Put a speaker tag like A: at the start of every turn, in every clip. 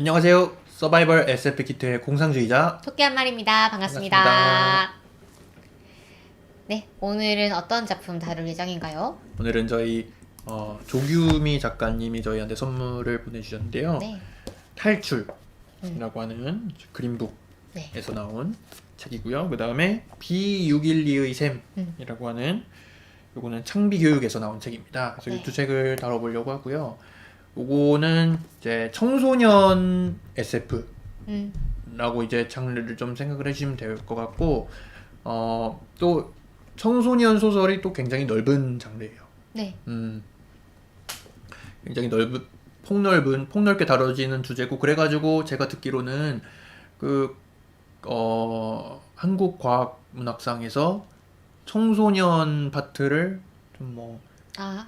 A: 안녕하세요. 서바이벌 SF 키트의 공상주의자
B: 토끼 한 마리입니다. 반갑습니다.
A: 반갑습니다.
B: 네, 오늘은 어떤 작품 다룰 예정인가요?
A: 오늘은 저희 조규미 작가님이 저희한테 선물을 보내주셨는데요.
B: 네,
A: 탈출이라고 하는 그림북에서
B: 네,
A: 나온 책이고요. 그 다음에 B612의
B: 음,
A: 샘이라고 하는 요거는 창비교육에서 나온 책입니다. 그래서 이
B: 네,
A: 두 책을 다뤄보려고 하고요. 요거는 이제 청소년 SF라고
B: 음,
A: 이제 장르를 좀 생각을 해주시면 될 것 같고 또 청소년 소설이 또 굉장히 넓은 장르예요.
B: 네,
A: 굉장히 폭넓게 다뤄지는 주제고 그래가지고 제가 듣기로는 그 한국과학문학상에서 청소년 파트를 좀 뭐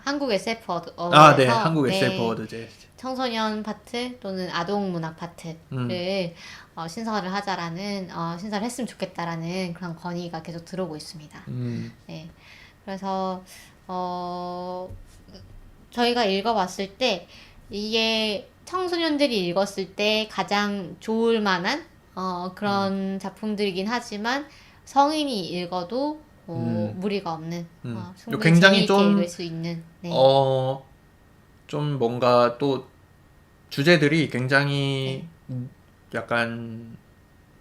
B: 한국 SF
A: 네,
B: 어워드에서
A: 한국 SF
B: 네,
A: 어워드제.
B: 청소년 파트 또는 아동 문학 파트를
A: 음,
B: 신설을 하자라는 신설을 했으면 좋겠다라는 그런 건의가 계속 들어오고 있습니다.
A: 음,
B: 네, 그래서 저희가 읽어봤을 때 이게 청소년들이 읽었을 때 가장 좋을 만한 그런 작품들이긴 하지만 성인이 읽어도 무리가 없는 충분히
A: 굉장히
B: 재미있게 읽을 수 있는 네,
A: 좀 뭔가 또 주제들이 굉장히
B: 네,
A: 약간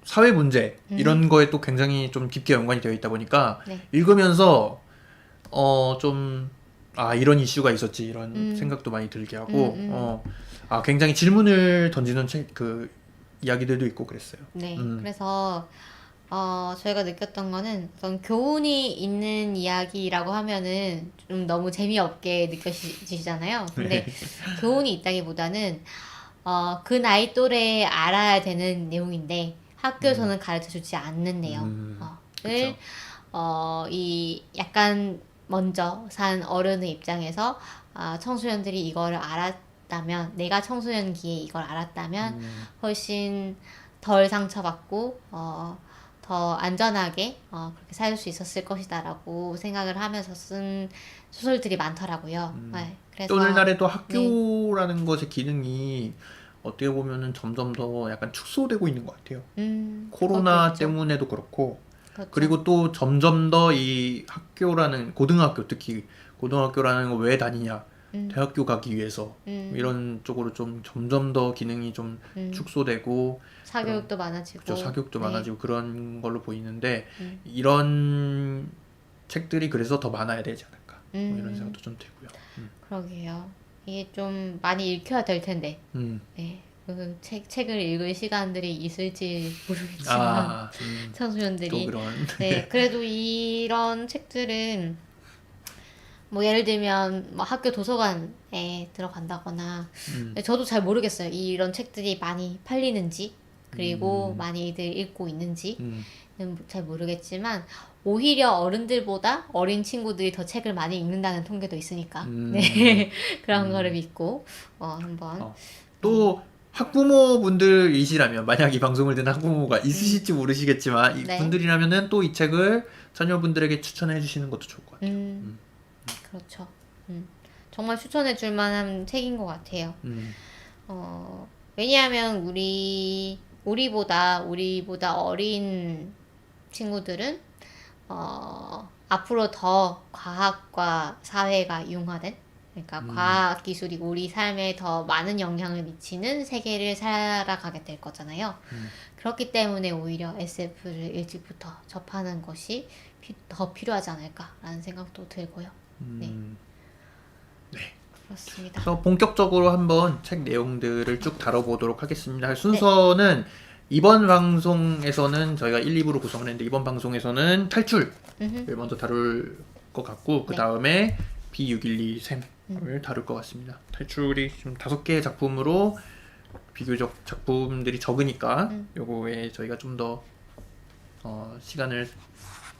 A: 사회 문제 이런
B: 음,
A: 거에 또 굉장히 좀 깊게 연관이 되어 있다 보니까
B: 네,
A: 읽으면서 좀 이런 이슈가 있었지 이런
B: 음,
A: 생각도 많이 들게
B: 음,
A: 하고
B: 음,
A: 굉장히 질문을 던지는 그 이야기들도 있고 그랬어요.
B: 네.
A: 음,
B: 그래서 저희가 느꼈던 거는 어떤 교훈이 있는 이야기라고 하면은 좀 너무 재미없게 느껴지시잖아요. 근데
A: 네,
B: 교훈이 있다기보다는 그 나이 또래에 알아야 되는 내용인데
A: 음,
B: 학교에서는 가르쳐 주지 않는
A: 그렇죠.
B: 내용을 이 약간 먼저 산 어른의 입장에서 청소년들이 이거를 알았다면 내가 청소년기에 이걸 알았다면 훨씬 덜 상처받고 더 안전하게 그렇게 살 수 있었을 것이다라고 생각을 하면서 쓴 소설들이 많더라고요. 네,
A: 또
B: 그래서
A: 오늘날에 또
B: 네,
A: 학교라는 것의 기능이 어떻게 보면은 점점 더 약간 축소되고 있는 것 같아요.
B: 그것도
A: 코로나
B: 있죠.
A: 때문에도 그렇고,
B: 그렇죠.
A: 그리고 또 점점 더 이 학교라는, 고등학교 특히, 고등학교라는 거 왜 다니냐,
B: 음,
A: 대학교 가기 위해서,
B: 음,
A: 이런 쪽으로 좀 점점 더 기능이 좀
B: 음.
A: 축소되고, 그런,
B: 사교육도
A: 그죠,
B: 많아지고,
A: 사교육도
B: 네,
A: 많아지고 그런 걸로 보이는데,
B: 음,
A: 이런 책들이 그래서 더 많아야 되지 않을까, 뭐 이런
B: 음,
A: 생각도 좀 들고요.
B: 그러게요. 이게 좀 많이 읽혀야 될 텐데,
A: 음.
B: 네, 그 책을 읽을 시간들이 있을지 모르겠지만,
A: 아, 또
B: 청소년들이,
A: 그런.
B: 네, 그래도 이런 책들은 뭐 예를 들면 뭐 학교 도서관에 들어간다거나
A: 음,
B: 저도 잘 모르겠어요. 이런 책들이 많이 팔리는지 그리고
A: 음,
B: 많이들 읽고 있는지는
A: 음,
B: 잘 모르겠지만 오히려 어른들보다 어린 친구들이 더 책을 많이 읽는다는 통계도 있으니까
A: 음,
B: 네 그런 거를
A: 음.
B: 믿고 한번
A: 어.
B: 네,
A: 또 학부모분들이시라면 만약 이 방송을 듣는 학부모가
B: 음,
A: 있으실지 모르시겠지만 이
B: 네,
A: 분들이라면은 또 이 책을 자녀분들에게 추천해 주시는 것도 좋을 것 같아요.
B: 음, 그렇죠. 정말 추천해 줄 만한 책인 것 같아요.
A: 음,
B: 왜냐하면 우리보다 어린 친구들은 앞으로 더 과학과 사회가 융화된 그러니까
A: 음,
B: 과학 기술이 우리 삶에 더 많은 영향을 미치는 세계를 살아가게 될 거잖아요. 그렇기 때문에 오히려 SF를 일찍부터 접하는 것이 더 필요하지 않을까라는 생각도 들고요. 네,
A: 음. 네.
B: 그렇습니다.
A: 그래서 본격적으로 한번 책 내용들을 쭉 다뤄보도록 하겠습니다.
B: 네,
A: 순서는 이번 방송에서는 저희가 1, 2부로 구성을 했는데 이번 방송에서는 탈출을
B: 음흠,
A: 먼저 다룰 것 같고 그
B: 네,
A: 다음에 B612 샘을 다룰 것 같습니다. 탈출이 지금 5개의 작품으로 비교적 작품들이 적으니까 요거에 저희가 좀 더 시간을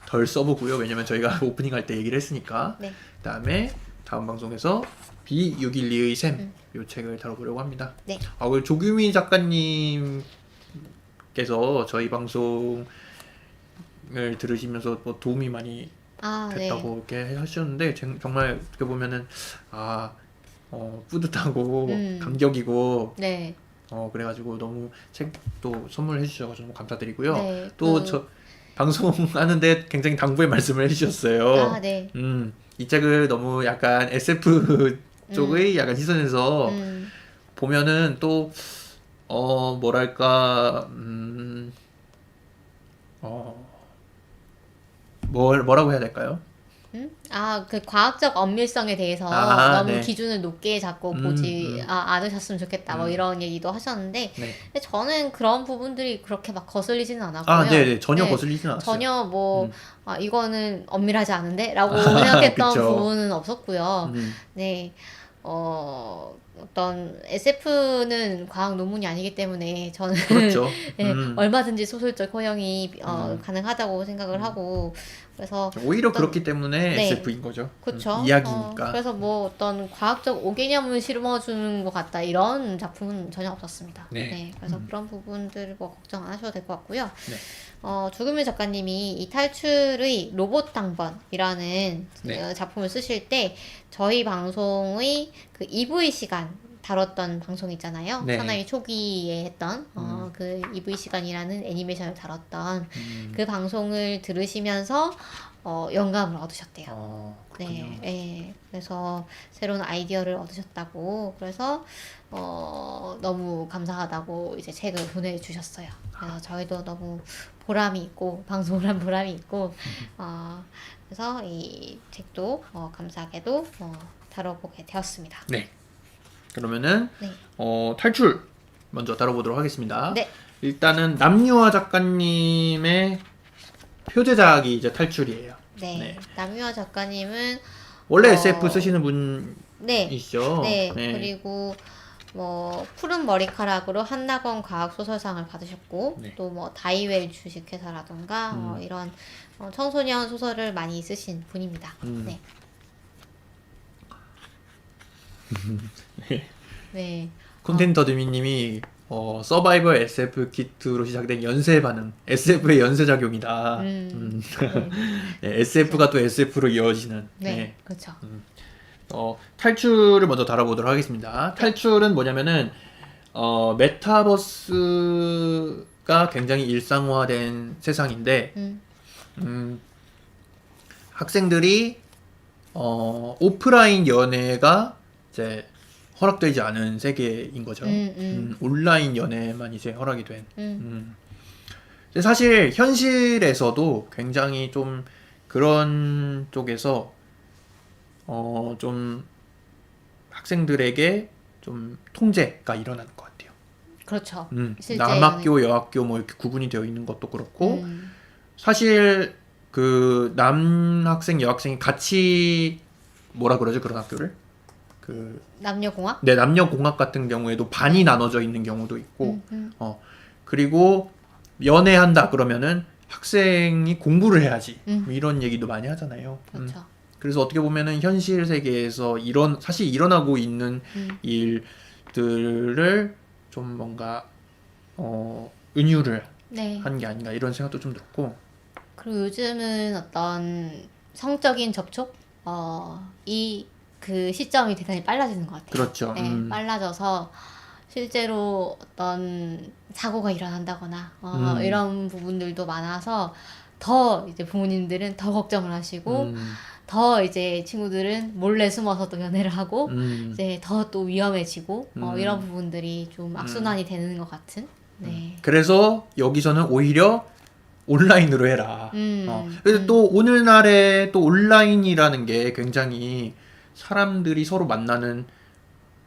A: 덜 써보고요. 왜냐면 저희가 오프닝 할 때 얘기를 했으니까.
B: 네,
A: 그 다음에 다음 방송에서 B612의 샘 요 책을 다뤄보려고 합니다.
B: 네.
A: 그리고 조규미 작가님께서 저희 방송을 들으시면서 뭐 도움이 많이
B: 네.
A: 됐다고 이렇게 하셨는데 정말 어떻게 보면은 뿌듯하고
B: 음,
A: 감격이고
B: 네.
A: 그래가지고 너무 책도 선물해 주셔서 너무 감사드리고요.
B: 네,
A: 또 저 방송하는데 굉장히 당부의 말씀을 해주셨어요.
B: 네.
A: 이 책을 너무 약간 SF 쪽의 약간 시선에서 보면은 또 뭐랄까 뭐라고 해야 될까요?
B: 그 과학적 엄밀성에 대해서 너무
A: 네.
B: 기준을 높게 잡고 보지 않으셨으면 좋겠다. 뭐 이런 얘기도 하셨는데,
A: 네.
B: 근데 저는 그런 부분들이 그렇게 막 거슬리지는 않았고요.
A: 네네. 전혀
B: 네,
A: 거슬리진 않았어요.
B: 전혀 뭐, 이거는 엄밀하지 않은데? 라고 생각했던
A: 그쵸.
B: 부분은 없었고요. 네. 어떤 SF는 과학 논문이 아니기 때문에 저는
A: 그렇죠.
B: 네, 얼마든지 소설적 허용이 가능하다고 생각을 하고, 그래서
A: 오히려 그렇기 때문에
B: 네.
A: SF인 거죠.
B: 그쵸.
A: 이야기니까.
B: 그래서 뭐 어떤 과학적 오개념을 심어주는 것 같다 이런 작품은 전혀 없었습니다.
A: 네.
B: 그래서 그런 부분들 뭐 걱정 안 하셔도 될 것 같고요.
A: 네.
B: 죽음의 작가님이 이 탈출의 로봇 당번이라는
A: 네.
B: 작품을 쓰실 때 저희 방송의 그 EV 시간 다뤘던 방송 있잖아요.
A: 네.
B: 사나이 초기에 했던 그 EV 시간이라는 애니메이션을 다뤘던 그 방송을 들으시면서 영감을 얻으셨대요.
A: 그렇군요.
B: 네, 그래서 새로운 아이디어를 얻으셨다고 그래서 너무 감사하다고 이제 책을 보내주셨어요. 그래서 저희도 너무 보람이 있고 방송을 한 보람이 있고 그래서 이 책도 감사하게도 다뤄보게 되었습니다.
A: 네. 그러면은
B: 네.
A: 탈출 먼저 다뤄보도록 하겠습니다.
B: 네.
A: 일단은 남유아 작가님의 표제작이 이제 탈출이에요.
B: 네. 남유아 작가님은
A: 원래 SF 쓰시는
B: 네.
A: 분이시죠?
B: 네. 그리고 뭐 푸른 머리카락으로 한나건 과학소설상을 받으셨고
A: 네.
B: 또 뭐 다이웰 주식회사라던가 이런 청소년 소설을 많이 쓰신 분입니다. 네. 네.
A: 콘텐더 드미님이 서바이벌 SF 키트로 시작된 연쇄 반응, SF의 연쇄 작용이다. 네, SF가 또 SF로 이어지는.
B: 네. 그렇죠.
A: 탈출을 먼저 다뤄보도록 하겠습니다. 탈출은 뭐냐면은 메타버스가 굉장히 일상화된 세상인데 학생들이 오프라인 연애가 이제 허락되지 않은 세계인 거죠. 온라인 연애만 이제 허락이 된. 근데 사실 현실에서도 굉장히 좀 그런 쪽에서 좀 학생들에게 좀 통제가 일어나는 것 같아요.
B: 그렇죠. 실제
A: 남학교, 여학교 뭐 이렇게 구분이 되어 있는 것도 그렇고 사실 그 남학생, 여학생이 같이 뭐라 그러죠 그런 학교를?
B: 남녀공학?
A: 네, 남녀공학 같은 경우에도 반이 나눠져 있는 경우도 있고, 그리고 연애한다 그러면은 학생이 공부를 해야지 뭐 이런 얘기도 많이 하잖아요.
B: 그렇죠.
A: 그래서 어떻게 보면은 현실 세계에서 사실 일어나고 있는 일들을 좀 뭔가 은유를
B: 네.
A: 한 게 아닌가 이런 생각도 좀 들었고.
B: 그리고 요즘은 어떤 성적인 접촉, 그 시점이 대단히 빨라지는 것 같아요.
A: 그렇죠.
B: 네, 빨라져서 실제로 어떤 사고가 일어난다거나 이런 부분들도 많아서 더 이제 부모님들은 더 걱정을 하시고 더 이제 친구들은 몰래 숨어서 또 연애를 하고 이제 더 또 위험해지고 이런 부분들이 좀 악순환이 되는 것 같은. 네.
A: 그래서 여기서는 오히려 온라인으로 해라. 그래서 또 오늘날에 또 온라인이라는 게 굉장히 사람들이 서로 만나는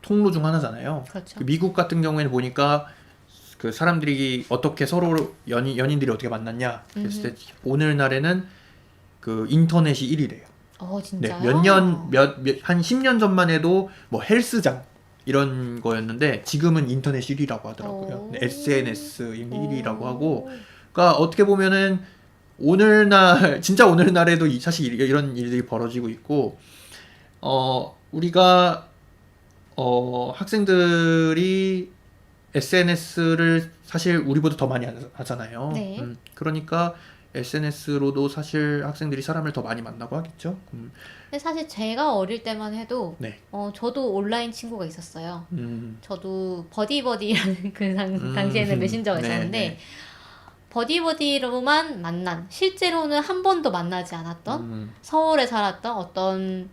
A: 통로 중 하나잖아요.
B: 그렇죠.
A: 미국 같은 경우에는 보니까 그 사람들이 어떻게 서로 연인들이 어떻게 만났냐 그랬을 때 오늘날에는 그 인터넷이 1위래요.
B: 진짜요?
A: 네, 한 10년 전만 해도 뭐 헬스장 이런 거였는데 지금은 인터넷 1위라고 하더라고요. 네, SNS 1위라고 하고, 그러니까 어떻게 보면은 진짜 오늘날에도 사실 이런 일들이 벌어지고 있고, 우리가 학생들이 SNS를 사실 우리보다 더 많이 하잖아요.
B: 네.
A: 그러니까 SNS로도 사실 학생들이 사람을 더 많이 만나고 하겠죠.
B: 근데 사실 제가 어릴 때만 해도
A: 네.
B: 저도 온라인 친구가 있었어요.
A: 음,
B: 저도 버디버디라는 당시에는 메신저가
A: 네,
B: 있었는데
A: 네.
B: 버디버디로만 만난 실제로는 한 번도 만나지 않았던 서울에 살았던 어떤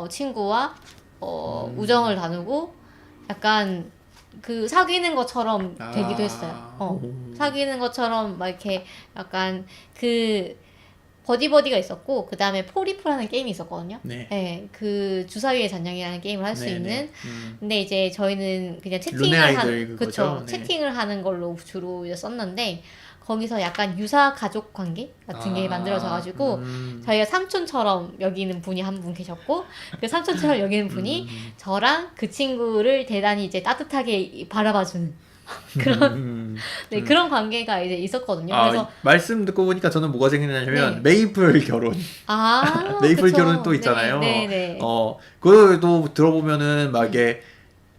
B: 친구와 우정을 나누고 약간 그 사귀는 것처럼 되기도 했어요.
A: 오.
B: 사귀는 것처럼 막 이렇게 약간 그 버디버디가 있었고 그 다음에 포리프라는 게임이 있었거든요.
A: 네.
B: 네, 그 주사위의 잔영이라는 게임을 할 수
A: 네,
B: 있는.
A: 네.
B: 근데 이제 저희는 그냥
A: 룬의
B: 채팅을
A: 아이들 그거죠?
B: 그쵸.
A: 네.
B: 채팅을 하는 걸로 주로 이제 썼는데 거기서 약간 유사 가족 관계 같은 게 만들어져가지고 저희가 삼촌처럼 여기는 분이 한 분 계셨고 그 삼촌처럼 여기는 분이 저랑 그 친구를 대단히 이제 따뜻하게 바라봐주는 그런 네, 그런 관계가 이제 있었거든요. 그래서
A: 말씀 듣고 보니까 저는 뭐가 생각나냐면
B: 네.
A: 메이플 결혼. 메이플
B: 그쵸.
A: 결혼 또 있잖아요.
B: 네, 네, 네.
A: 그것도 들어보면은 막 이게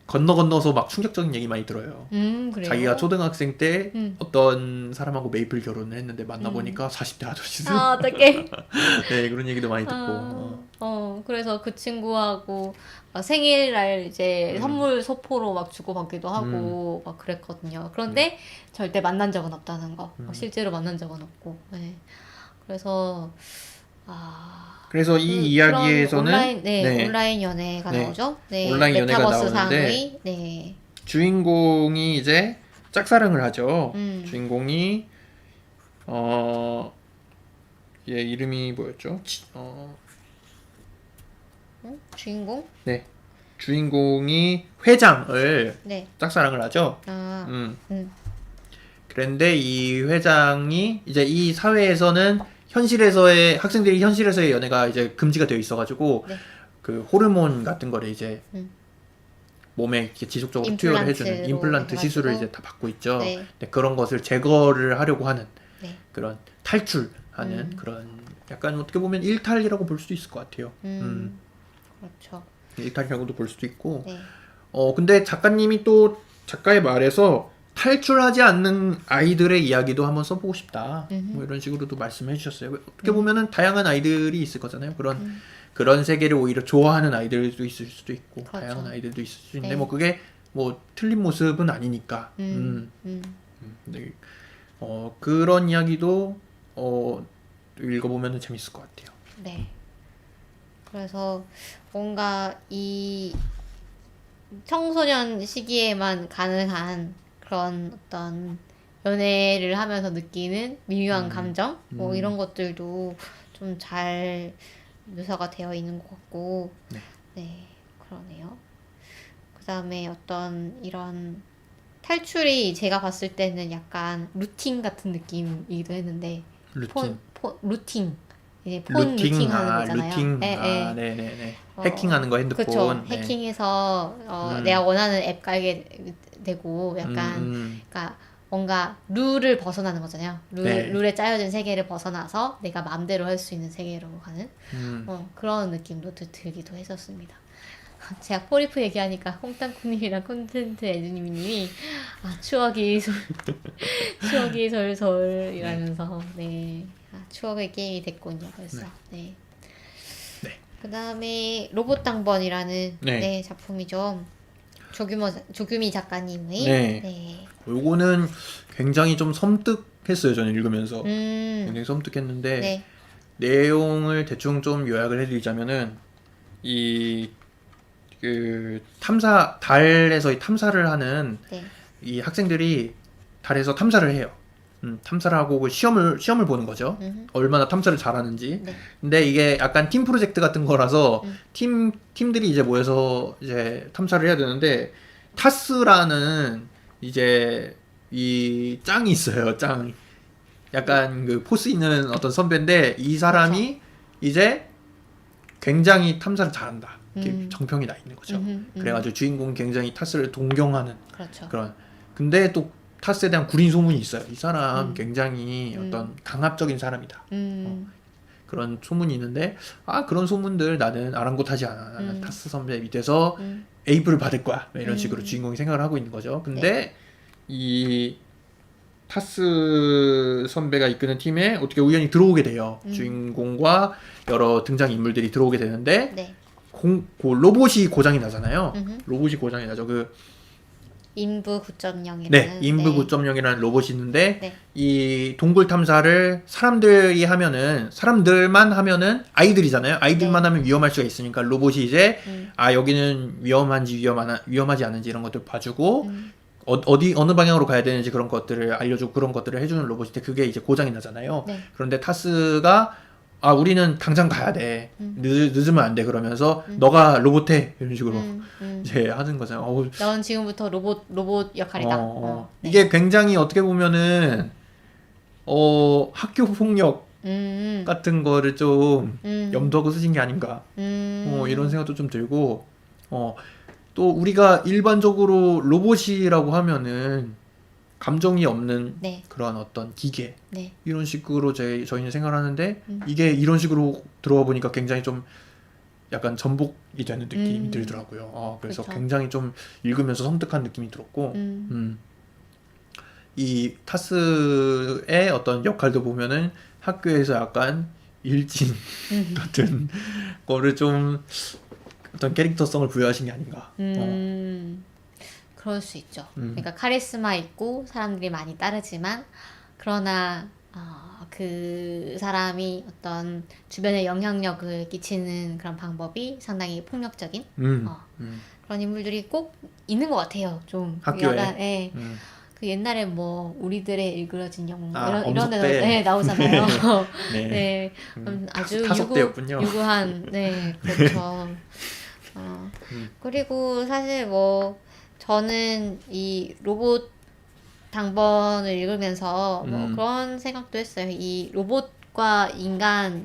A: 건너서 막 충격적인 얘기 많이 들어요.
B: 그래요?
A: 자기가 초등학생 때
B: 음.
A: 어떤 사람하고 메이플 결혼을 했는데 만나보니까 40대 아저씨들.
B: 어떡해.
A: 네, 그런 얘기도 많이 듣고.
B: 그래서 그 친구하고 막 생일날 이제 선물 소포로 막 주고받기도 하고 막 그랬거든요. 그런데 절대 만난 적은 없다는 거. 실제로 만난 적은 없고. 네. 그래서
A: 그래서 이 이야기에서는
B: 그런 온라인 연애가
A: 네.
B: 나오죠. 네.
A: 온라인 연애가
B: 메타버스
A: 나오는데
B: 상의. 네.
A: 주인공이 이제 짝사랑을 하죠. 주인공이 얘 이름이 뭐였죠?
B: 주인공?
A: 네. 주인공이 회장을
B: 네.
A: 짝사랑을 하죠. 그런데 이 회장이 이제 이 사회에서는 학생들이 현실에서의 연애가 이제 금지가 되어 있어가지고
B: 네.
A: 그 호르몬 같은 거를 이제 몸에 이렇게 지속적으로 투여를 해주는 임플란트 시술을 이제 다 받고 있죠.
B: 네.
A: 근데 그런 것을 제거를 하려고 하는
B: 네.
A: 그런 탈출하는 그런 약간 어떻게 보면 일탈이라고 볼 수도 있을 것 같아요.
B: 그렇죠.
A: 일탈이라고도 볼 수도 있고.
B: 네.
A: 근데 작가님이 또 작가의 말에서 탈출하지 않는 아이들의 이야기도 한번 써보고 싶다. 뭐 이런 식으로도 말씀해 주셨어요. 어떻게 보면은 다양한 아이들이 있을 거잖아요. 그런 세계를 오히려 좋아하는 아이들도 있을 수도 있고,
B: 그렇죠.
A: 다양한 아이들도 있을 수 있는데,
B: 네.
A: 뭐 그게 뭐 틀린 모습은 아니니까. 네. 그런 이야기도 읽어보면 재밌을 것 같아요.
B: 네. 그래서 뭔가 이 청소년 시기에만 가능한 그런 어떤 연애를 하면서 느끼는 미묘한 감정 뭐 이런 것들도 좀 잘 묘사가 되어 있는 것 같고 네 그러네요. 그 다음에 어떤 이런 탈출이 제가 봤을 때는 약간 루틴 같은 느낌이기도 했는데 루팅 이제 폰 루팅하는 거잖아요.
A: 네네네. 해킹하는 거 핸드폰.
B: 그쵸.
A: 네.
B: 해킹해서 내가 원하는 앱 깔게 되고 약간 그러니까 뭔가 룰을 벗어나는 거잖아요. 룰에 짜여진 세계를 벗어나서 내가 마음대로 할 수 있는 세계로 가는 그런 느낌도 들기도 했었습니다. 제가 포리프 얘기하니까 홍땅콩님이랑 콘텐트 에드님이 추억이 솔솔 이러면서 네 추억의 게임이 됐군요 벌써. 네. 그 다음에 로봇 당번이라는 작품이죠. 조규미 작가님의.
A: 네. 요거는 굉장히 좀 섬뜩했어요. 저는 읽으면서 굉장히 섬뜩했는데 내용을 대충 좀 요약을 해드리자면은 달에서 탐사를 하는 이 학생들이 달에서 탐사를 해요. 탐사를 하고 시험을 보는 거죠. 얼마나 탐사를 잘하는지. 근데 이게 약간 팀 프로젝트 같은 거라서 팀들이 이제 모여서 이제 탐사를 해야 되는데 타스라는 이제 이 짱이 있어요. 짱. 약간 그 포스 있는 어떤 선배인데 이 사람이 이제 굉장히 탐사를 잘한다. 이렇게 정평이 나 있는 거죠. 그래가지고 주인공이 굉장히 타스를 동경하는 그런. 근데 또 타스에 대한 구린 소문이 있어요. 이 사람 굉장히 어떤 강압적인 사람이다. 그런 소문이 있는데 그런 소문들 나는 아랑곳하지 않아. 나는 타스 선배 밑에서 A부를 받을 거야. 이런 식으로 주인공이 생각을 하고 있는 거죠. 근데 이 타스 선배가 이끄는 팀에 어떻게 우연히 들어오게 돼요. 주인공과 여러 등장 인물들이 들어오게 되는데
B: 네.
A: 로봇이 고장이 나잖아요.
B: 음흠.
A: 로봇이 고장이 나죠.
B: 인부 9.0이라는
A: 네, 인부 9.0이라는 로봇이 있는데
B: 네.
A: 이 동굴 탐사를 사람들만 하면은 아이들이잖아요. 아이들만
B: 네.
A: 하면 위험할 수가 있으니까 로봇이 이제 여기는 위험하지 않은지 이런 것들 봐주고 어느 방향으로 가야 되는지 그런 것들을 알려주고 그런 것들을 해주는 로봇인데 그게 이제 고장이 나잖아요.
B: 네.
A: 그런데 타스가 우리는 당장 가야 돼. 늦으면 안 돼. 그러면서 너가 로봇해. 이런 식으로 이제 하는 거잖아요.
B: 넌 지금부터 로봇 역할이다. 네.
A: 이게 굉장히 어떻게 보면은 학교 폭력 같은 거를 좀 염두하고 쓰신 게 아닌가. 이런 생각도 좀 들고 또 우리가 일반적으로 로봇이라고 하면은 감정이 없는
B: 네.
A: 그런 어떤 기계
B: 네.
A: 이런 식으로 저희는 생각을 하는데 이게 이런 식으로 들어와 보니까 굉장히 좀 약간 전복이 되는 느낌이 들더라고요. 그래서
B: 그쵸.
A: 굉장히 좀 읽으면서 섬뜩한 느낌이 들었고 이 타스의 어떤 역할도 보면은 학교에서 약간 일진 같은 거를 좀 어떤 캐릭터성을 부여하신 게 아닌가.
B: 그럴 수 있죠. 그러니까 카리스마 있고 사람들이 많이 따르지만 그러나 그 사람이 어떤 주변에 영향력을 끼치는 그런 방법이 상당히 폭력적인 그런 인물들이 꼭 있는 것 같아요. 좀
A: 학교에?
B: 약간, 예. 그 옛날에 뭐 우리들의 일그러진 영웅 이런 데서
A: 엄석대.
B: 네, 나오잖아요.
A: 네.
B: 네, 아주
A: 타석대였군요.
B: 유구한 네 그렇죠. 그리고 사실 뭐 저는 이 로봇 당번을 읽으면서 뭐 그런 생각도 했어요. 이 로봇과 인간의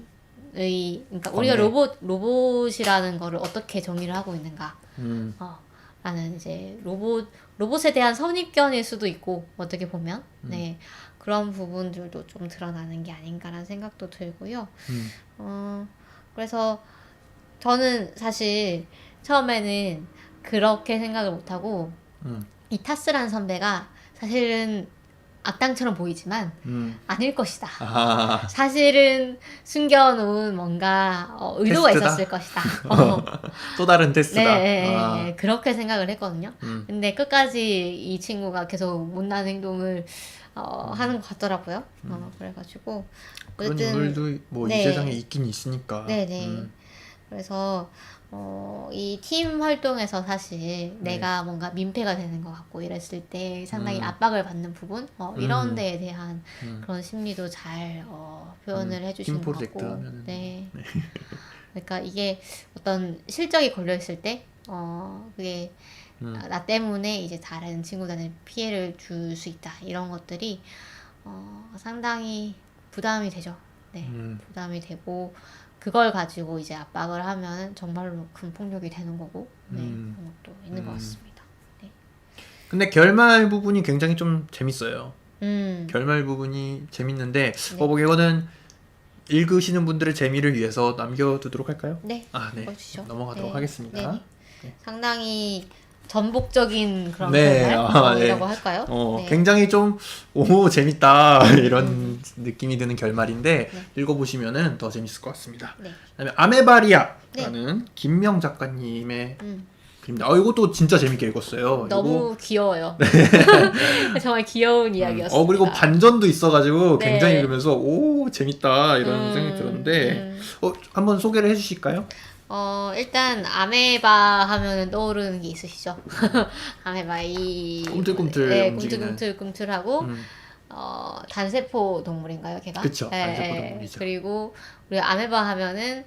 B: 그러니까 우리가 로봇이라는 거를 어떻게 정의를 하고 있는가. 라는 이제 로봇에 대한 선입견일 수도 있고 어떻게 보면 네 그런 부분들도 좀 드러나는 게 아닌가라는 생각도 들고요. 그래서 저는 사실 처음에는 그렇게 생각을 못하고 이 타스라는 선배가 사실은 악당처럼 보이지만 아닐 것이다. 사실은 숨겨놓은 뭔가 의도가
A: 테스트다?
B: 있었을 것이다.
A: 또 다른 테스트다.
B: 네, 그렇게 생각을 했거든요. 근데 끝까지 이 친구가 계속 못난 행동을 하는 것 같더라고요. 그래가지고
A: 그런
B: 어쨌든
A: 인물도 뭐 이
B: 네.
A: 세상에 있긴 있으니까.
B: 네네. 그래서 이 팀 활동에서 사실 내가 뭔가 민폐가 되는 것 같고 이랬을 때 상당히 압박을 받는 부분 이런 데에 대한 그런 심리도 잘 표현을 해주시는
A: 팀
B: 것
A: 프로젝트
B: 같고
A: 하면은
B: 네. 그러니까 이게 어떤 실적이 걸려 있을 때 그게 나 때문에 이제 다른 친구들한테 피해를 줄 수 있다 이런 것들이 상당히 부담이 되죠. 네, 부담이 되고 그걸 가지고 이제 압박을 하면 정말로 큰 폭력이 되는 거고 그런 것도 있는 것 같습니다. 네.
A: 근데 결말 부분이 굉장히 좀 재밌어요.
B: 음,
A: 결말 부분이 재밌는데 이거는 읽으시는 분들의 재미를 위해서 남겨두도록 할까요?
B: 네,
A: 네.
B: 읽어주시죠.
A: 넘어가도록
B: 네.
A: 하겠습니다.
B: 네. 상당히 전복적인 그런
A: 네,
B: 결말이라고
A: 네.
B: 할까요? 네.
A: 굉장히 좀 재밌다 이런 느낌이 드는 결말인데 읽어보시면은 더 재밌을 것 같습니다.
B: 네.
A: 그다음에 아메바리아라는 김명 작가님의 글입니다. 이것도 진짜 재밌게 읽었어요.
B: 너무 귀여워요. 정말 귀여운 이야기였습니다.
A: 그리고 반전도 있어가지고
B: 네.
A: 굉장히 읽으면서 오 재밌다 이런 생각이 들었는데 한번 소개를 해주실까요?
B: 일단 아메바 하면은 떠오르는 게 있으시죠? 아메바 이
A: 꿈틀꿈틀
B: 네,
A: 움직이는.
B: 꿈틀꿈틀하고 단세포 동물인가요, 걔가?
A: 그쵸, 단세포 동물이죠.
B: 그리고 우리 아메바 하면은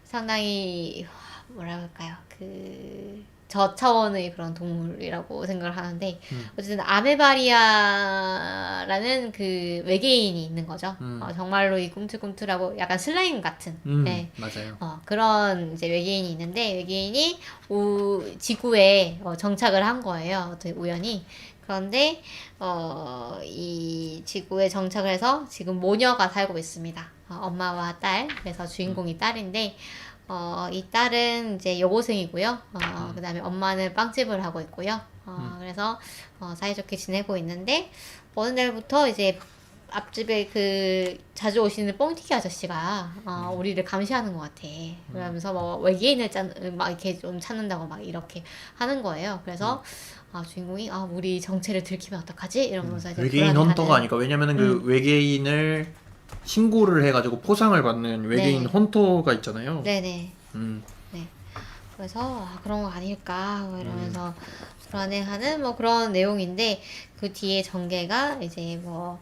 B: 상당히 뭐라 할까요? 그 저차원의 그런 동물이라고 생각을 하는데 어쨌든 아메바리아라는 그 외계인이 있는 거죠. 정말로 이 꿈틀꿈틀하고 약간 슬라임 같은 네.
A: 맞아요.
B: 그런 이제 외계인이 있는데 외계인이 지구에 정착을 한 거예요. 어떻게 우연히. 그런데 이 지구에 정착을 해서 지금 모녀가 살고 있습니다. 엄마와 딸. 그래서 주인공이 딸인데 이 딸은 이제 여고생이고요. 그다음에 엄마는 빵집을 하고 있고요. 그래서 사이좋게 지내고 있는데 어느 날부터 이제 앞집에 그 자주 오시는 뻥튀기 아저씨가 우리를 감시하는 것 같아. 그러면서 뭐 외계인을 막 이렇게 좀 찾는다고 막 이렇게 하는 거예요. 그래서 주인공이 우리 정체를 들키면 어떡하지? 이러면서 이제
A: 외계인
B: 불안해하는.
A: 헌터가 아니까 왜냐면은 그 외계인을 신고를 해가지고 포상을 받는 외계인
B: 네.
A: 헌터가 있잖아요.
B: 네네.
A: 음,
B: 네. 그래서 그런 거 아닐까 뭐 이러면서 불안해하는 뭐 그런 내용인데 그 뒤에 전개가 이제 뭐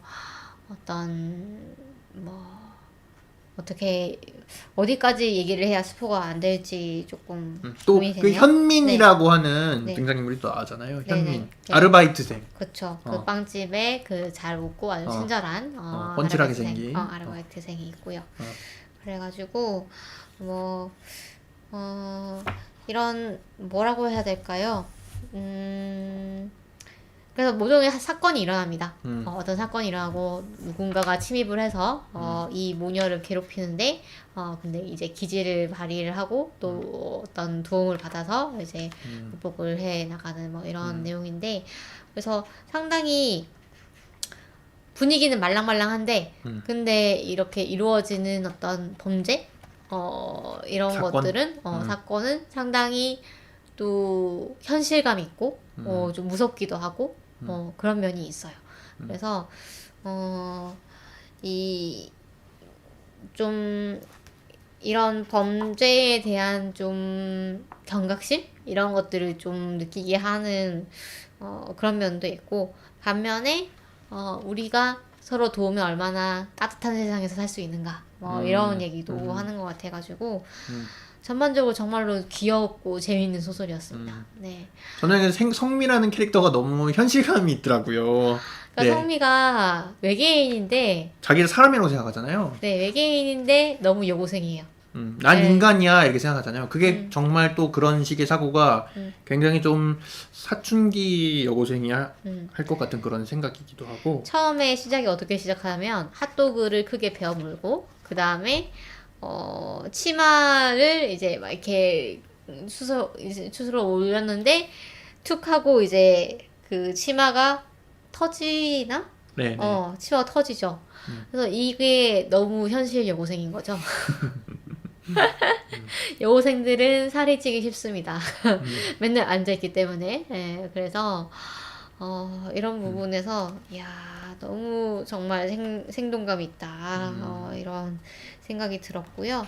B: 어떤 뭐 어떻게 어디까지 얘기를 해야 스포가 안 될지 조금
A: 또
B: 고민이
A: 그
B: 되네요.
A: 현민이라고 하는
B: 네.
A: 등장인물이 또 나오잖아요.
B: 네네.
A: 현민,
B: 네.
A: 아르바이트생.
B: 그쵸. 그 빵집에 그 잘 웃고 아주 친절한
A: 펀칠하게
B: 아르바이트생,
A: 생긴.
B: 아르바이트생이 있고요. 그래가지고 뭐 이런 뭐라고 해야 될까요? 그래서 모종의 사건이 일어납니다. 어떤 사건이 일어나고 누군가가 침입을 해서 이 모녀를 괴롭히는데 근데 이제 기지를 발휘를 하고 또 어떤 도움을 받아서 이제 극복을 해 나가는 뭐 이런 내용인데 그래서 상당히 분위기는 말랑말랑한데 근데 이렇게 이루어지는 어떤 범죄 이런
A: 사건?
B: 것들은 사건은 상당히 또 현실감 있고 좀 무섭기도 하고 그런 면이 있어요. 그래서 이 좀 이런 범죄에 대한 좀 경각심 이런 것들을 좀 느끼게 하는 그런 면도 있고 반면에 우리가 서로 도우면 얼마나 따뜻한 세상에서 살 수 있는가 뭐 이런 얘기도 하는 것 같아가지고 전반적으로 정말로 귀엽고 재미있는 소설이었습니다. 네.
A: 저는 성미라는 캐릭터가 너무 현실감이 있더라고요.
B: 그러니까
A: 네.
B: 성미가 외계인인데
A: 자기를 사람이라고 생각하잖아요.
B: 네 외계인인데 너무 여고생이에요.
A: 난
B: 네.
A: 인간이야 이렇게 생각하잖아요. 그게 정말 또 그런 식의 사고가 굉장히 좀 사춘기 여고생이 할 것 같은 그런 생각이기도 하고
B: 처음에 시작이 어떻게 시작하냐면 핫도그를 크게 베어 물고 그 다음에 치마를 이제 막 이렇게 추스러 올렸는데 툭 하고 이제 그 치마가 터지나?
A: 네,
B: 치마가 터지죠. 그래서 이게 너무 현실 여고생인 거죠. 여고생들은 살이 찌기 쉽습니다. 맨날 앉아있기 때문에. 예, 그래서 이런 부분에서 야 너무 정말 생동감 있다. 이런 생각이 들었고요.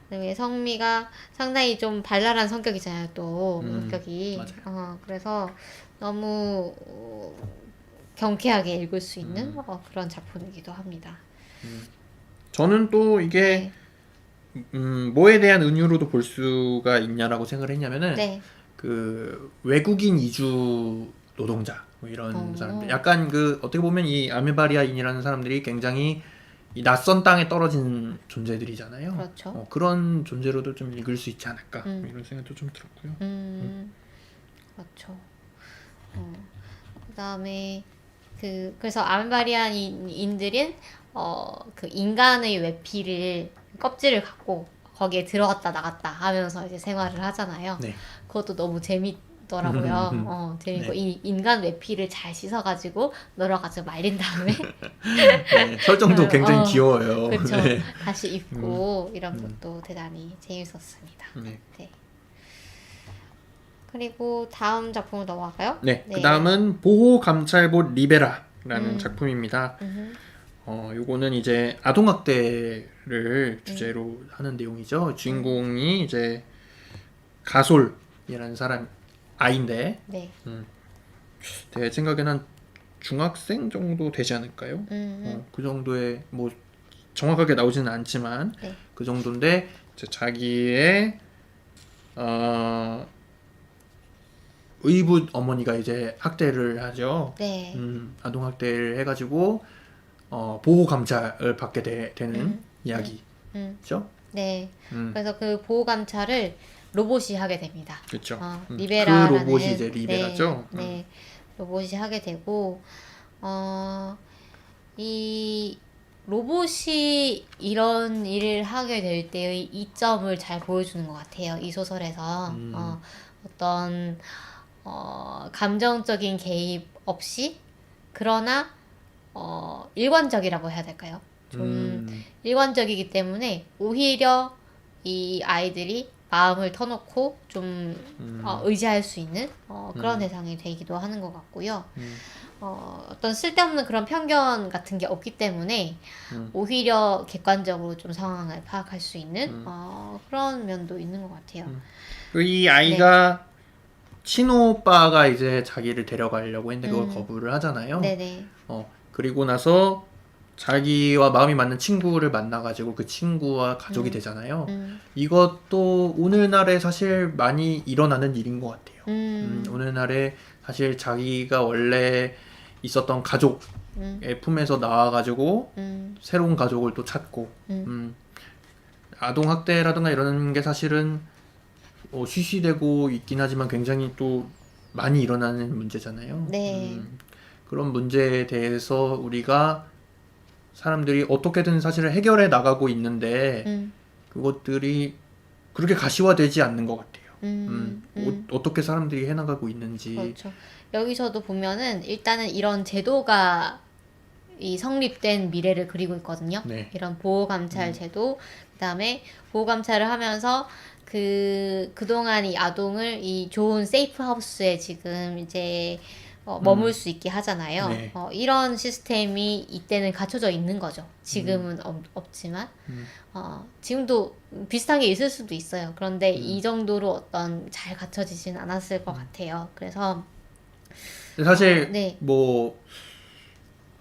B: 그다음에 성미가 상당히 좀 발랄한 성격이잖아요. 또 성격이. 그래서 너무 경쾌하게 읽을 수 있는 그런 작품이기도 합니다.
A: 저는 또 이게 뭐에 대한 은유로도 볼 수가 있냐라고 생각을 했냐면은
B: 네.
A: 그 외국인 이주 노동자 뭐 이런 사람들 약간 그 어떻게 보면 이 아메바리아인이라는 사람들이 굉장히 이 낯선 땅에 떨어진 존재들이잖아요.
B: 그렇죠.
A: 그런 존재로도 좀 읽을 수 있지 않을까 뭐 이런 생각도 좀 들었고요.
B: 그렇죠. 그다음에 그래서 아메바리안인들은 그 인간의 외피를 껍질을 갖고 거기에 들어갔다 나갔다 하면서 이제 생활을 하잖아요.
A: 네.
B: 그것도 너무 재밌더라고요. 재밌고 이 인간 외피를 잘 씻어가지고 널어가지고 말린 다음에
A: 네, 설정도 굉장히 귀여워요.
B: 그렇죠.
A: 네.
B: 다시 입고 이런 것도 대단히 재밌었습니다.
A: 네.
B: 네. 그리고 다음 작품으로 넘어갈까요?
A: 네, 그 다음은 보호감찰봇 리베라라는 작품입니다. 요거는 이제 아동학대를 주제로 하는 내용이죠. 주인공이 이제 가솔이라는 사람 아이인데,
B: 네.
A: 제 생각에는 한 중학생 정도 되지 않을까요? 그 정도의 뭐 정확하게 나오지는 않지만
B: 네.
A: 그 정도인데 이제 자기의 의붓 어머니가 이제 학대를 하죠.
B: 네.
A: 아동 학대를 해가지고 보호 감찰을 받게 되는 이야기죠.
B: 네. 그래서 그 보호 감찰을 로봇이 하게 됩니다.
A: 그렇죠.
B: 리베라라는
A: 그 로봇이 이제 리베라죠.
B: 네, 로봇이 하게 되고 이 로봇이 이런 일을 하게 될 때의 이점을 잘 보여주는 것 같아요. 이 소설에서 어떤 감정적인 개입 없이 그러나 일관적이라고 해야 될까요? 좀 일관적이기 때문에 오히려 이 아이들이 마음을 터놓고 좀 의지할 수 있는 그런 대상이 되기도 하는 것 같고요. 어떤 쓸데없는 그런 편견 같은 게 없기 때문에 오히려 객관적으로 좀 상황을 파악할 수 있는 그런 면도 있는 것 같아요.
A: 이 아이가 친오빠가 이제 자기를 데려가려고 했는데 그걸 거부를 하잖아요.
B: 네네.
A: 그리고 나서 자기와 마음이 맞는 친구를 만나가지고 그 친구와 가족이 되잖아요. 이것도 오늘날에 사실 많이 일어나는 일인 것 같아요. 오늘날에 사실 자기가 원래 있었던 가족의 품에서 나와가지고 새로운 가족을 또 찾고 아동학대라든가 이런 게 사실은 쉬쉬되고 있긴 하지만 굉장히 또 많이 일어나는 문제잖아요.
B: 네.
A: 그런 문제에 대해서 우리가 사람들이 어떻게든 사실을 해결해 나가고 있는데 그것들이 그렇게 가시화되지 않는 것 같아요. 어떻게 사람들이 해나가고 있는지.
B: 그렇죠. 여기서도 보면은 일단은 이런 제도가 이 성립된 미래를 그리고 있거든요.
A: 네.
B: 이런 보호감찰 제도, 그다음에 보호감찰을 하면서 그동안 이 아동을 이 좋은 세이프 하우스에 지금 이제 머물 수 있게 하잖아요.
A: 네.
B: 이런 시스템이 이때는 갖춰져 있는 거죠. 지금은 없지만 지금도 비슷한 게 있을 수도 있어요. 그런데 이 정도로 어떤 잘 갖춰지진 않았을 것 같아요. 그래서
A: 사실
B: 네.
A: 뭐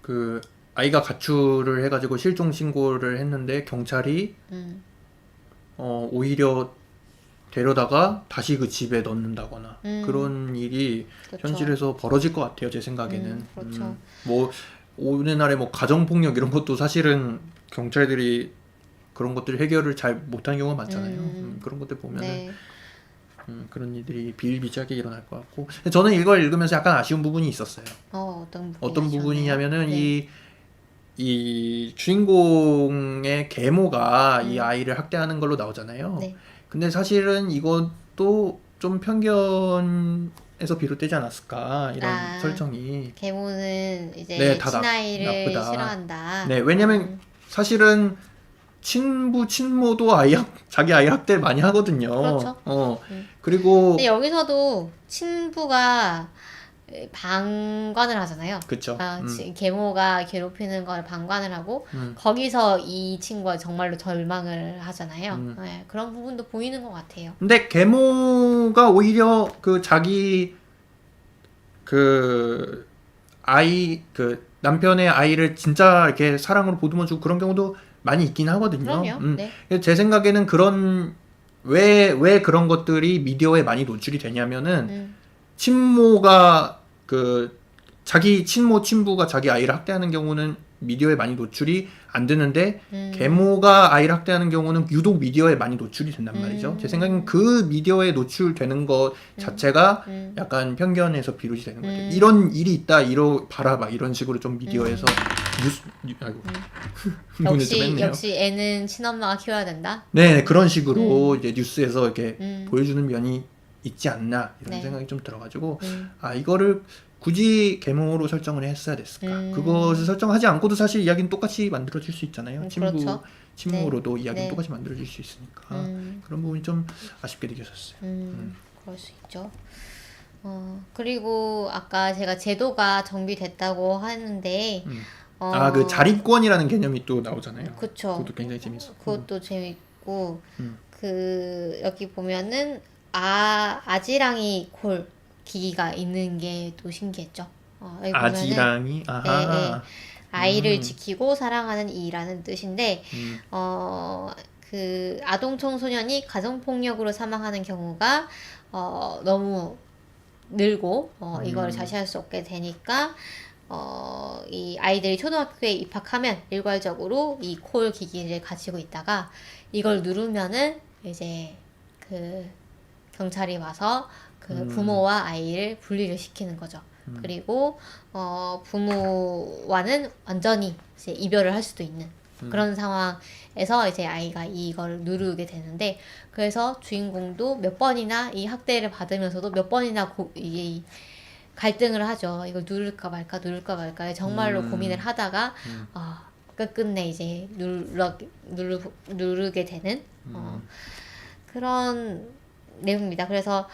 A: 그 아이가 가출을 해가지고 실종 신고를 했는데 경찰이 오히려 데려다가 다시 그 집에 넣는다거나 그런 일이
B: 그렇죠.
A: 현실에서 벌어질 것 같아요. 제 생각에는.
B: 그렇죠.
A: 뭐 오늘날에 뭐 가정폭력 이런 것도 사실은 경찰들이 그런 것들 해결을 잘 못하는 경우가 많잖아요. 그런 것들 보면은
B: 네.
A: 그런 일들이 비일비재하게 일어날 것 같고 저는 이걸 읽으면서 약간 아쉬운 부분이 있었어요. 어떤 부분이냐면은
B: 네.
A: 이 주인공의 계모가 이
B: 음.
A: 아이를 학대하는 걸로 나오잖아요.
B: 네.
A: 근데 사실은 이것도 좀 편견에서 비롯되지 않았을까 이런 설정이.
B: 계모는 이제
A: 네, 다
B: 친아이를
A: 나쁘다.
B: 싫어한다.
A: 네, 왜냐면 사실은 친부 친모도 자기 아이 학대를 많이 하거든요.
B: 그렇죠.
A: 그리고
B: 근데 여기서도 친부가 방관을 하잖아요.
A: 그쵸.
B: 계모가 괴롭히는 걸 방관을 하고 거기서 이 친구가 정말로 절망을 하잖아요. 네, 그런 부분도 보이는 것 같아요.
A: 근데 계모가 오히려 그 자기 그 아이 그 남편의 아이를 진짜 이렇게 사랑으로 보듬어주고 그런 경우도 많이 있긴 하거든요.
B: 그럼요. 네.
A: 제 생각에는 왜 그런 것들이 미디어에 많이 노출이 되냐면은 친모가 자기 친부가 자기 아이를 학대하는 경우는 미디어에 많이 노출이 안 되는데 계모가 아이를 학대하는 경우는 유독 미디어에 많이 노출이 된단 말이죠. 제 생각엔 그 미디어에 노출되는 것 자체가 약간 편견에서 비롯이 되는 것 같아요. 이런 일이 있다, 봐라, 막 이런 식으로 좀 미디어에서
B: 역시 애는 친엄마가 키워야 된다.
A: 네, 그런 식으로 이제 뉴스에서 이렇게 보여주는 면이 있지 않나 이런
B: 네.
A: 생각이 좀 들어가지고 이거를 굳이 계모로 설정을 했어야 됐을까? 그것을 설정하지 않고도 사실 이야기는 똑같이 만들어질 수 있잖아요.
B: 그렇죠.
A: 친모로도
B: 네.
A: 이야기는
B: 네.
A: 똑같이 만들어질 수 있으니까 그런 부분이 좀 아쉽게 느껴졌어요.
B: 그럴 수 있죠. 그리고 아까 제가 제도가 정비됐다고 하는데
A: 그 자립권이라는 개념이 또 나오잖아요.
B: 그쵸.
A: 그것도 굉장히 재밌었고.
B: 그것도 재밌고 여기 보면은 아지랑이 콜 기기가 있는 게 또 신기했죠. 여기 보면은
A: 아지랑이 아하.
B: 아이를 지키고 사랑하는 이라는 뜻인데 그 아동 청소년이 가정폭력으로 사망하는 경우가 너무 늘고 이걸 자시할 수 없게 되니까 이 아이들이 초등학교에 입학하면 일괄적으로 이 콜 기기를 가지고 있다가 이걸 누르면은 이제 그 경찰이 와서 그 부모와 아이를 분리를 시키는 거죠. 그리고 부모와는 완전히 이제 이별을 할 수도 있는 그런 상황에서 이제 아이가 이걸 누르게 되는데, 그래서 주인공도 몇 번이나 이 학대를 받으면서도 몇 번이나 이 갈등을 하죠. 이걸 누를까 말까 누를까 말까 정말로 고민을 하다가 끝끝내 이제 누르게 되는 그런 내용입니다. 그래서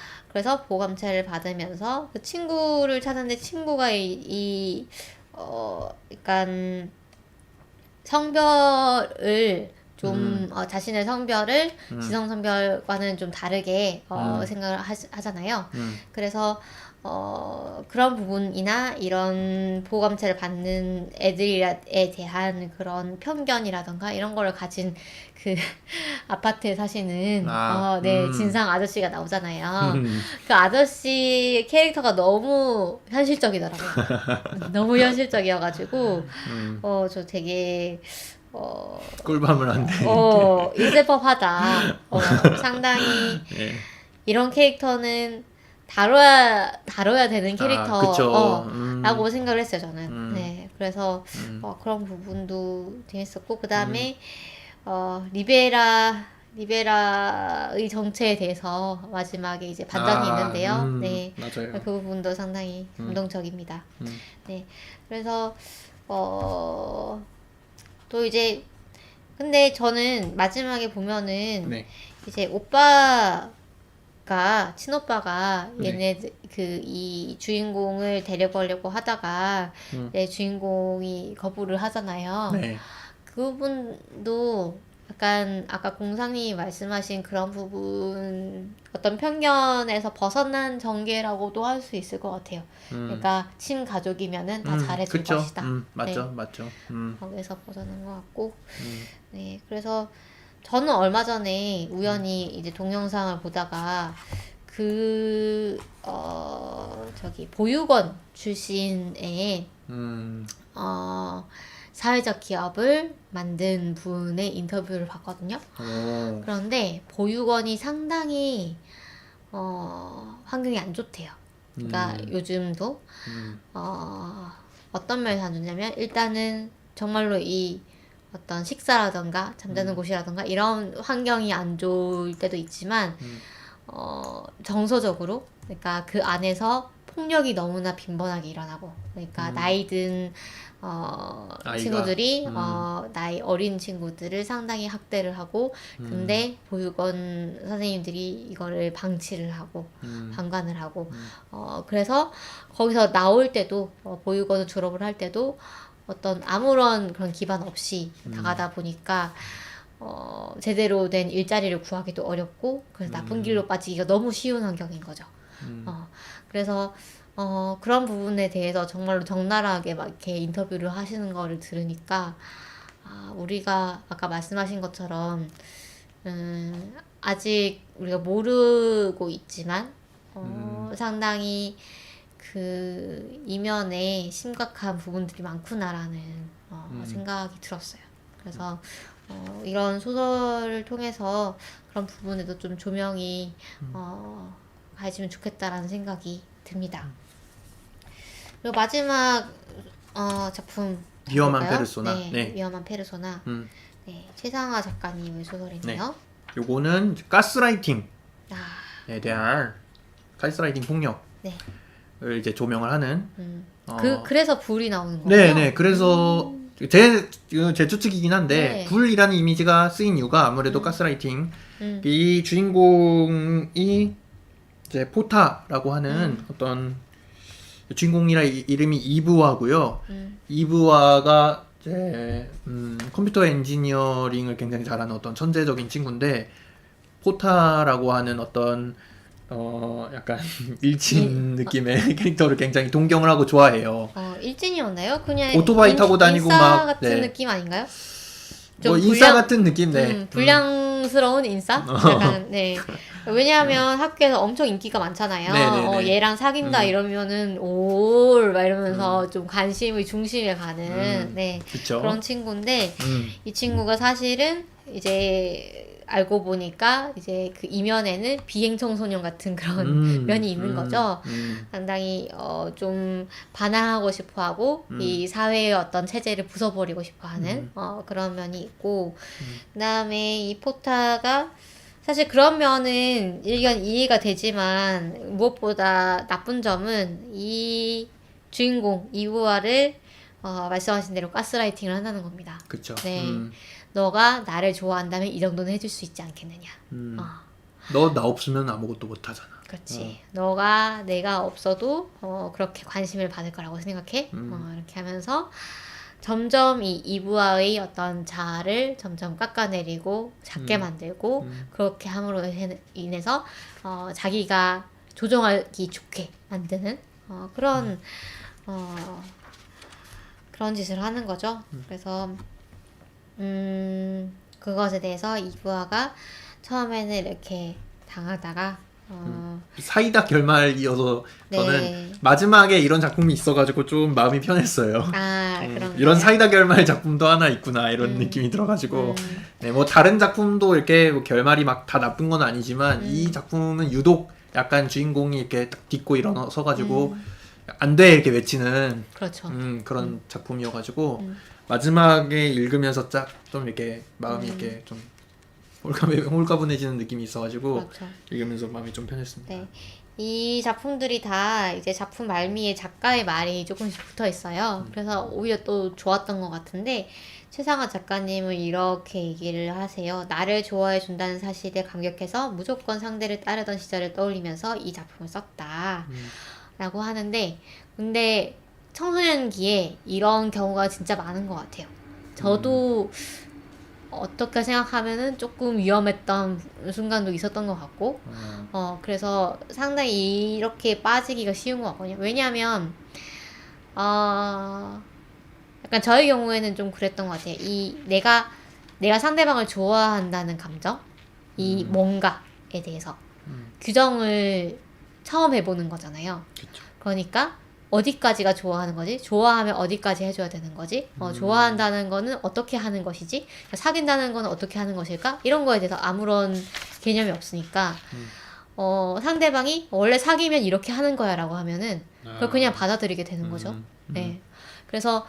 B: 보호감찰을 받으면서 그 친구를 찾았는데, 친구가 약간 성별을 좀 자신의 성별을 지성 성별과는 좀 다르게 생각을 하잖아요. 그래서 그런 부분이나 이런 보호감찰을 받는 애들에 대한 그런 편견이라던가 이런 거를 가진 그 아파트에 사시는 진상 아저씨가 나오잖아요. 그 아저씨 캐릭터가 너무 현실적이더라고요. 너무 현실적이어가지고 저 되게
A: 꿀밤을 한대.
B: 있을 법하다. 상당히 이런 캐릭터는 다뤄야 되는 캐릭터라고 생각을 했어요, 저는. 네, 그래서 그런 부분도 재밌었고, 그 다음에 리베라의 정체에 대해서 마지막에 이제 반전이 있는데요. 네,
A: 맞아요.
B: 그 부분도 상당히 감동적입니다. 네, 그래서 또 이제 근데 저는 마지막에 보면은 이제 친오빠가 얘네 이 주인공을 데려가려고 하다가 주인공이 거부를 하잖아요. 그 부분도 약간 아까 공상님이 말씀하신 그런 부분, 어떤 편견에서 벗어난 전개라고도 할 수 있을 것 같아요. 그러니까 친가족이면은 다 잘해줄 것이다.
A: 맞죠.
B: 거기서 벗어난 것 같고. 네, 그래서 저는 얼마 전에 우연히 이제 동영상을 보다가 저기 보육원 출신의 사회적 기업을 만든 분의 인터뷰를 봤거든요. 그런데 보육원이 상당히 환경이 안 좋대요. 그러니까 요즘도 어떤 면에서 안 좋냐면, 일단은 정말로 이 어떤 식사라던가 잠자는 곳이라던가 이런 환경이 안 좋을 때도 있지만 정서적으로, 그러니까 그 안에서 폭력이 너무나 빈번하게 일어나고, 그러니까 나이든 친구들이 나이 어린 친구들을 상당히 학대를 하고, 근데 보육원 선생님들이 이거를 방치를 하고 방관을 하고 그래서 거기서 나올 때도 보육원을 졸업을 할 때도 어떤 아무런 그런 기반 없이 나가다 보니까 제대로 된 일자리를 구하기도 어렵고, 그래서 나쁜 길로 빠지기가 너무 쉬운 환경인 거죠. 그래서 그런 부분에 대해서 정말로 적나라하게 막 이렇게 인터뷰를 하시는 거를 들으니까, 우리가 아까 말씀하신 것처럼 아직 우리가 모르고 있지만 상당히 그 이면에 심각한 부분들이 많구나라는 생각이 들었어요. 그래서 이런 소설을 통해서 그런 부분에도 좀 조명이 가해지면 좋겠다라는 생각이 듭니다. 그리고 마지막 작품
A: 위험한
B: 볼까요?
A: 페르소나.
B: 네, 위험한 페르소나. 네, 최상화 작가님의 소설이네요.
A: 요거는 가스라이팅에 대한 가스라이팅 폭력을 이제 조명을 하는.
B: 그래서 불이 나오는 거예요?
A: 네. 그래서 제 추측이긴 한데, 불이라는 이미지가 쓰인 이유가 아무래도 가스라이팅. 이 주인공이 이제 포타라고 하는 어떤 주인공이라 이름이 이브와고요. 이브와가 이제 컴퓨터 엔지니어링을 굉장히 잘하는 어떤 천재적인 친구인데, 포타라고 하는 어떤 약간 일진 느낌의 캐릭터를 굉장히 동경을 하고 좋아해요.
B: 일진이었나요? 그냥
A: 오토바이 타고 다니고
B: 인싸 같은 느낌 아닌가요?
A: 뭐 인싸 같은 느낌.
B: 불량스러운 인싸? 약간, 네. 왜냐하면 학교에서 엄청 인기가 많잖아요. 얘랑 사귄다 이러면은 막 이러면서 좀 관심의 중심에 가는 그런 친구인데, 이 친구가 사실은 이제 알고 보니까 이제 그 이면에는 비행 청소년 같은 그런 면이 있는 거죠. 상당히 좀 반항하고 싶어하고 이 사회의 어떤 체제를 부숴버리고 싶어하는 그런 면이 있고, 그다음에 이 포타가 사실 그런 면은 일견 이해가 되지만 무엇보다 나쁜 점은 이 주인공 이부아를 말씀하신 대로 가스라이팅을 한다는 겁니다.
A: 그쵸.
B: 네. 너가 나를 좋아한다면 이 정도는 해줄 수 있지 않겠느냐.
A: 너 나 없으면 아무것도 못 하잖아.
B: 그렇지. 내가 없어도 그렇게 관심을 받을 거라고 생각해. 이렇게 하면서 점점 이 이브아의 어떤 자아를 점점 깎아내리고 작게 만들고 그렇게 함으로 인해서 자기가 조종하기 좋게 만드는 그런 짓을 하는 거죠. 그래서 그것에 대해서 이브아가 처음에는 이렇게 당하다가
A: 사이다 결말이어서 저는
B: 네.
A: 마지막에 이런 작품이 있어가지고 좀 마음이 편했어요.
B: 그런
A: 이런 사이다 결말 작품도 하나 있구나 이런 느낌이 들어가지고 네, 뭐 다른 작품도 이렇게 뭐 결말이 막 다 나쁜 건 아니지만 이 작품은 유독 약간 주인공이 이렇게 딱 딛고 일어서가지고 안 돼 이렇게 외치는
B: 그렇죠.
A: 그런 작품이어가지고 마지막에 읽으면서 쫙 좀 이렇게 마음이 이렇게 좀 홀가분해지는 느낌이 있어가지고
B: 그렇죠.
A: 읽으면서 마음이 좀 편했습니다.
B: 네. 이 작품들이 다 이제 작품 말미에 작가의 말이 조금씩 붙어 있어요. 그래서 오히려 또 좋았던 것 같은데, 최상화 작가님은 이렇게 얘기를 하세요. 나를 좋아해 준다는 사실에 감격해서 무조건 상대를 따르던 시절을 떠올리면서 이 작품을 썼다. 라고 하는데, 근데 청소년기에 이런 경우가 진짜 많은 것 같아요. 저도 어떻게 생각하면은 조금 위험했던 순간도 있었던 것 같고, 그래서 상당히 이렇게 빠지기가 쉬운 것 같거든요. 왜냐하면, 약간 저의 경우에는 좀 그랬던 것 같아요. 내가 상대방을 좋아한다는 감정, 이 뭔가에 대해서 규정을 처음 해보는 거잖아요.
A: 그쵸.
B: 그러니까 어디까지가 좋아하는 거지? 좋아하면 어디까지 해줘야 되는 거지? 좋아한다는 거는 어떻게 하는 것이지? 사귄다는 거는 어떻게 하는 것일까? 이런 거에 대해서 아무런 개념이 없으니까 상대방이 원래 사귀면 이렇게 하는 거야 라고 하면은 그걸 그냥 받아들이게 되는 거죠. 네. 그래서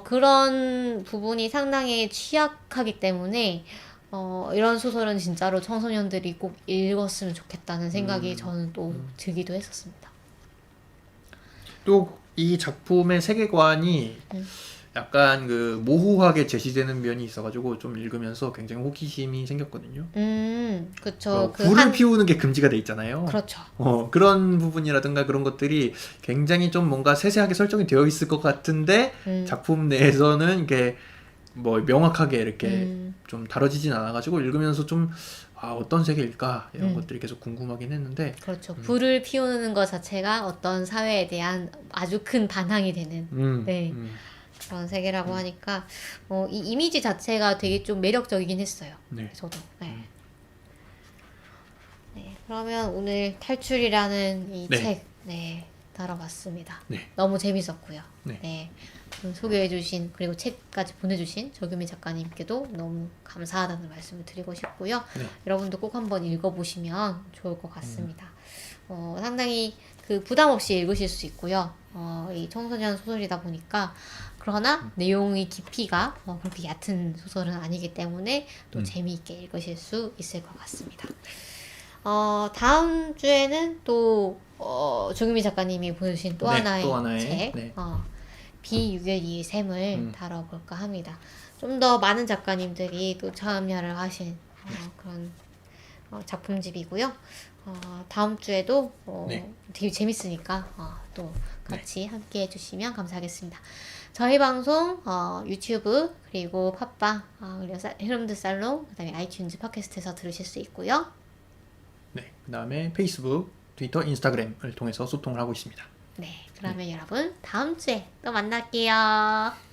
B: 그런 부분이 상당히 취약하기 때문에 이런 소설은 진짜로 청소년들이 꼭 읽었으면 좋겠다는 생각이 저는 또 들기도 했었습니다.
A: 또 이 작품의 세계관이 약간 그 모호하게 제시되는 면이 있어가지고 좀 읽으면서 굉장히 호기심이 생겼거든요.
B: 그쵸.
A: 불을 피우는 게 금지가 돼 있잖아요.
B: 그렇죠.
A: 그런 부분이라든가 그런 것들이 굉장히 좀 뭔가 세세하게 설정이 되어 있을 것 같은데 작품 내에서는 이게 뭐 명확하게 이렇게 좀 다뤄지진 않아가지고 읽으면서 좀 어떤 세계일까 이런 것들이 계속 궁금하긴 했는데
B: 그렇죠. 불을 피우는 것 자체가 어떤 사회에 대한 아주 큰 반항이 되는 네. 그런 세계라고 하니까 이 이미지 자체가 되게 좀 매력적이긴 했어요.
A: 네.
B: 저도. 네. 네. 그러면 오늘 탈출이라는 이 책 다뤄봤습니다.
A: 네.
B: 너무 재밌었고요.
A: 네.
B: 네. 소개해주신 그리고 책까지 보내주신 조규민 작가님께도 너무 감사하다는 말씀을 드리고 싶고요. 여러분도 꼭 한번 읽어보시면 좋을 것 같습니다. 상당히 그 부담 없이 읽으실 수 있고요. 이 청소년 소설이다 보니까 그러나 내용의 깊이가 그렇게 얕은 소설은 아니기 때문에 또 재미있게 읽으실 수 있을 것 같습니다. 다음 주에는 또 조규민 작가님이 보내주신 또 하나의 책 비유결이의 샘을 다뤄볼까 합니다. 좀 더 많은 작가님들이 또 참여를 하신 그런 작품집이고요. 다음 주에도 되게 재밌으니까 또 같이 함께 해주시면 감사하겠습니다. 저희 방송 유튜브 그리고 팟빵 그리고 헤름드 살롱 그다음에 아이튠즈 팟캐스트에서 들으실 수 있고요.
A: 네, 그다음에 페이스북, 트위터, 인스타그램을 통해서 소통을 하고 있습니다.
B: 네, 그러면 여러분 다음 주에 또 만날게요.